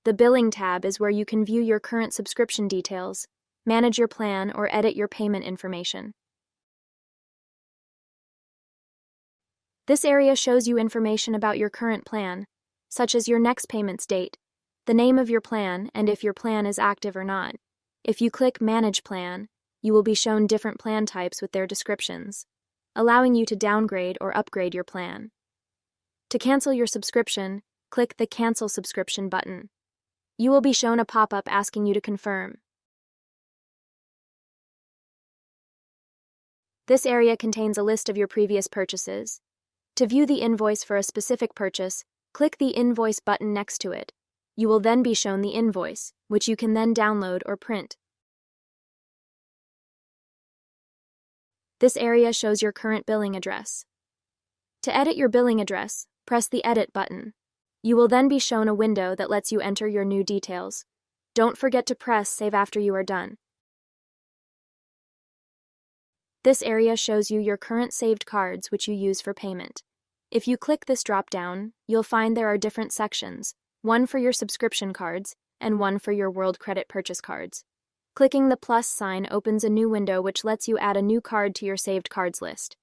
The Billing tab is where you can view your current subscription details, manage your plan, or edit your payment information. This area shows you information about your current plan, such as your next payment's date, the name of your plan, and if your plan is active or not. If you click Manage Plan, you will be shown different plan types with their descriptions, allowing you to downgrade or upgrade your plan. To cancel your subscription, click the Cancel Subscription button. You will be shown a pop-up asking you to confirm. This area contains a list of your previous purchases. To view the invoice for a specific purchase, click the Invoice button next to it. You will then be shown the invoice, which you can then download or print. This area shows your current billing address. To edit your billing address, press the Edit button. You will then be shown a window that lets you enter your new details. Don't forget to press Save after you are done. This area shows you your current saved cards which you use for payment. If you click this drop-down, you'll find there are different sections, one for your subscription cards and one for your World Credit purchase cards. Clicking the plus sign opens a new window which lets you add a new card to your saved cards list.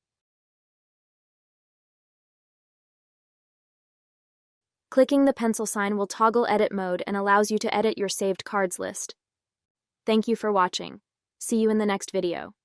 Clicking the pencil sign will toggle edit mode and allows you to edit your saved cards list. Thank you for watching. See you in the next video.